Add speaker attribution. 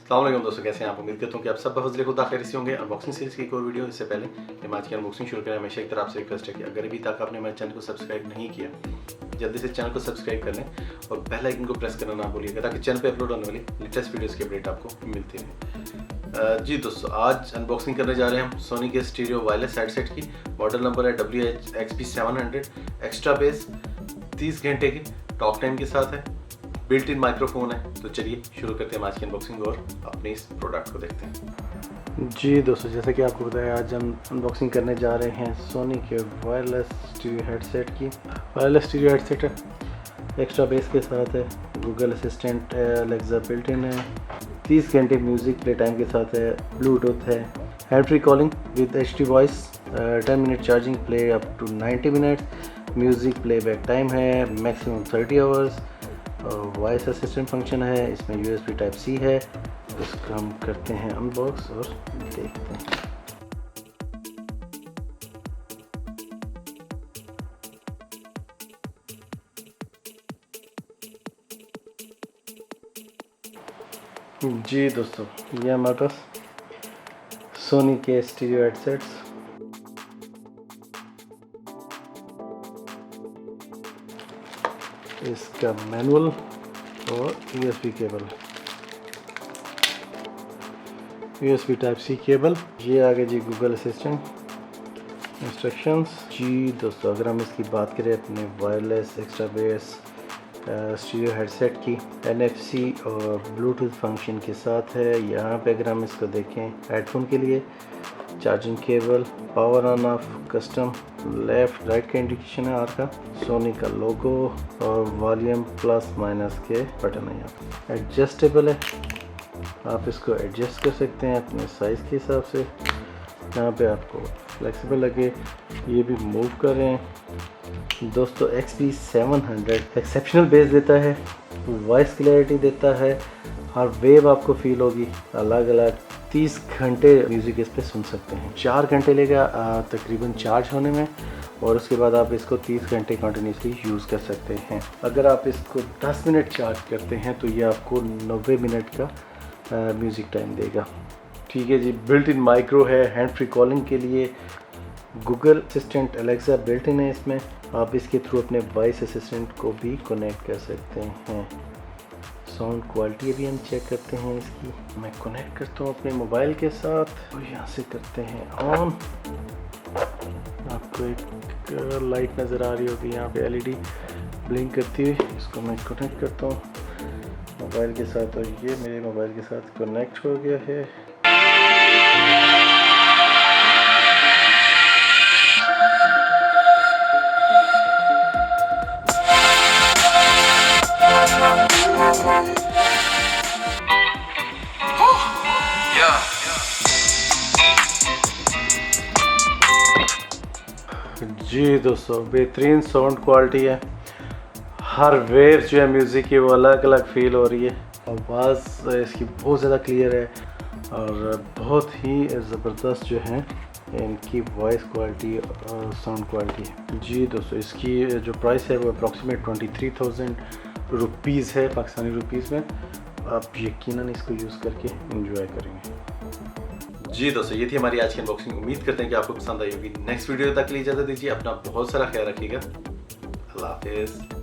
Speaker 1: अस्सलाम वालेकुम दोस्तों, कैसे हैं आप? उम्मीद करता हूँ कि आप सब बफजले खुदा खैर से होंगे। अनबॉक्सिंग सीरीज की एक और वीडियो। इससे पहले कि मैं आज की अनबॉक्सिंग शुरू करें, हमेशा एक तरह आपसे रिक्वेस्ट है कि अगर अभी तक आपने मेरे चैनल को सब्सक्राइब नहीं किया, जल्दी से चैनल को सब्सक्राइब कर लें और बेल आइकन को प्रेस करना ना भूलिएगा ताकि चैनल पे अपलोड होने वाली लेटेस्ट वीडियोज़ की अपडेट आपको मिलती रहे। जी दोस्तों, आज अनबॉक्सिंग करने जा रहे हैं हम सोनी के स्टीरियो वायरलेस हेडसेट की। मॉडल नंबर है WH-XP700। एक्स्ट्रा बेस 30 घंटे की टॉक टाइम के साथ है, बिल्ट इन माइक्रोफोन है। तो चलिए शुरू करते हैं आज की अनबॉक्सिंग और अपने इस प्रोडक्ट को देखते हैं। जी दोस्तों, जैसा कि आपको बताया, आज हम अनबॉक्सिंग करने जा रहे हैं सोनी के वायरलेस स्टीरियो हेडसेट की। वायरलेस स्टीरियो हेडसेट है, एक्स्ट्रा बेस के साथ है, गूगल असिस्टेंट है, अलेक्सा बिल्ट इन है, 30 घंटे म्यूज़िक प्ले टाइम के साथ है, ब्लूटूथ है, hand free calling with HD voice, 10 minute charging, play up to 90 minutes, music playback time है maximum 30 hours, voice assistant function है, इसमें USB टाइप C है। इसको हम करते हैं अनबॉक्स और देखते हैं। जी दोस्तों, ये हमारे पास सोनी के स्टीरियो हेडसेट्स। इसका मैनुअल और USB cable, USB type C cable. ये आगे जी गूगल असिस्टेंट इंस्ट्रक्शंस। जी दोस्तों, अगर हम इसकी बात करें अपने wireless extra base stereo headset की, NFC और ब्लूटूथ फंक्शन के साथ है। यहाँ पे अगर हम इसको देखें, हेडफोन के लिए charging cable, power on off, custom, left right का इंडिकेशन है, R का, सोनी का लोगो और वॉल्यूम प्लस माइनस के बटन है। यहाँ एडजस्टेबल है, आप इसको एडजस्ट कर सकते हैं अपने साइज़ के हिसाब से। यहाँ पे आपको फ्लेक्सिबल लगे, ये भी मूव कर रहे हैं। दोस्तों, XP700 एक्सेप्शनल बेस देता है, वॉइस क्लैरिटी देता है, हर वेव आपको फील होगी। अलग अलग 30 घंटे म्यूज़िक इस पे सुन सकते हैं। 4 घंटे लेगा तकरीबन चार्ज होने में, और उसके बाद आप इसको 30 घंटे कंटिन्यूसली यूज़ कर सकते हैं। अगर आप इसको 10 मिनट चार्ज करते हैं तो ये आपको 90 मिनट का म्यूज़िक टाइम देगा। ठीक है जी, बिल्ट इन माइक्रो है, हैंड फ्री कॉलिंग के लिए Google assistant Alexa built in है इसमें। आप इसके थ्रू अपने वॉइस असिस्टेंट को भी कनेक्ट कर सकते हैं। साउंड क्वालिटी अभी हम चेक करते हैं इसकी। मैं कनेक्ट करता हूँ अपने मोबाइल के साथ और यहाँ से करते हैं ऑन। आपको एक लाइट नज़र आ रही होगी यहाँ पे LED ब्लिंक करती हुई। इसको मैं कनेक्ट करता हूँ मोबाइल के साथ और ये मेरे मोबाइल के साथ कनेक्ट हो गया है। जी दोस्तों, बेहतरीन साउंड क्वालिटी है। हर वेव जो है म्यूज़िक की वो अलग अलग फील हो रही है। आवाज़ इसकी बहुत ज़्यादा क्लियर है और बहुत ही ज़बरदस्त जो है इनकी वॉइस क्वालिटी और साउंड क्वालिटी है। जी दोस्तों, इसकी जो प्राइस है वो अप्रॉक्सीमेट 23,000 रुपीज़ है पाकिस्तानी रुपीज़ में। आप यकीनन इसको यूज़ करके एंजॉय करेंगे। जी दोस्तों, ये थी हमारी आज की अनबॉक्सिंग। उम्मीद करते हैं कि आपको पसंद आई होगी। नेक्स्ट वीडियो तक के लिए इजाज़त दीजिए। अपना बहुत सारा ख्याल रखिएगा। अल्लाह हाफिज़।